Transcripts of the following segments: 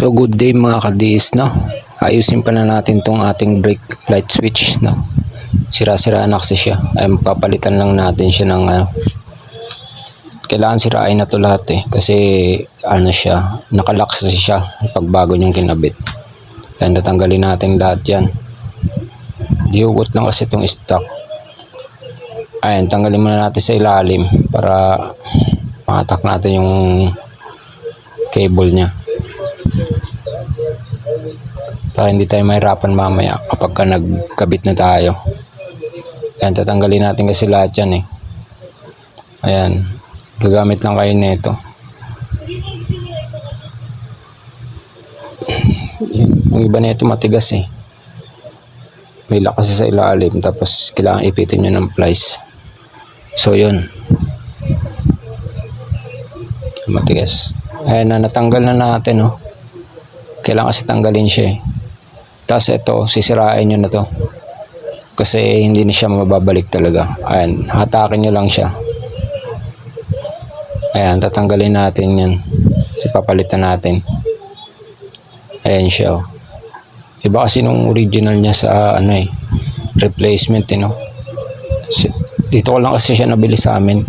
So good day mga kadis, no? Ayusin pa na natin tong ating brake light switch, no? Sira-sira na kasi siya. Ay papalitan lang natin siya ng kailangan sirain na to lahat kasi siya, nakalock kasi siya pag bago niyang kinabit. Kaya tatanggalin natin lahat yan. Diugot lang kasi itong stock. Ayan, tanggalin muna natin sa ilalim para makatak natin yung cable niya. Para hindi tayo mahirapan mamaya kapag nagkabit na tayo. Ayan, tatanggalin natin kasi lahat yan Ayan, gagamit lang kayo nito. Yung iba nito matigas may lock kasi sa ilalim, tapos kailangan ipitin nyo ng plies. So yun, matigas. Ayan na, natanggal na natin kailangan kasi tanggalin siya Tapos ito, sisirain nyo na to kasi hindi na siya mababalik talaga. Ayan, hatakin nyo lang siya. Ayan, tatanggalin natin yan. Papalitan natin. Ayan siya Iba kasi nung original niya sa replacement Dito ko lang kasi siya nabili sa amin.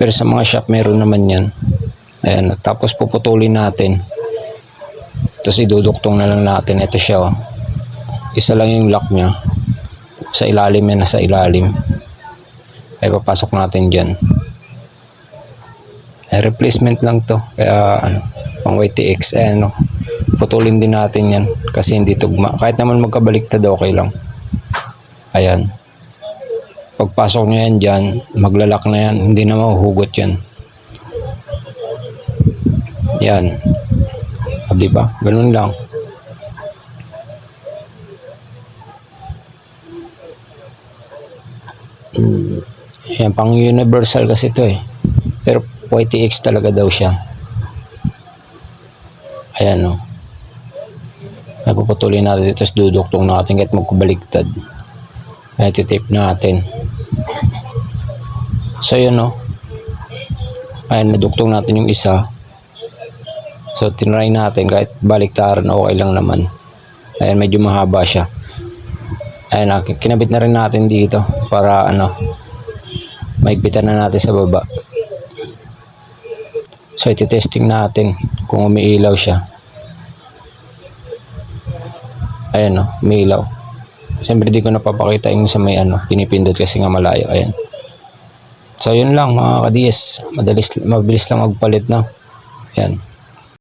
Pero sa mga shop meron naman yan. Ayan, tapos puputulin natin. Tapos iduduktong na lang natin. Ito siya Isa lang yung lock niya. Sa ilalim yan, nasa ilalim. Ay papasok natin dyan. Replacement lang to. Kaya pang YTX. Putulin din natin yan kasi hindi tugma. Kahit naman magkabaliktad okay lang. Ayan. Pagpasok nyo yan dyan, maglalak na yan. Hindi na mahuhugot yan. Yan. Diba? Ganun lang. Yan, pang universal kasi ito Pero YTX talaga daw siya. Ayan Napuputulin natin ito, tapos duduktong natin kahit magkabaliktad. Ayan, titape natin. So yun Ayan, naduktong natin yung isa. So tinry natin kahit baliktaran okay lang naman. Ayan, medyo mahaba siya. Ayan, kinabit na rin natin dito para maigpitan na natin sa baba. So iti-testing natin kung umiilaw siya. Ayan umiilaw. Siyempre di ko napapakita yung sa may pinipindot kasi nga malayo. Ayan. So yun lang mga kadiyes, mabilis lang magpalit Ayan.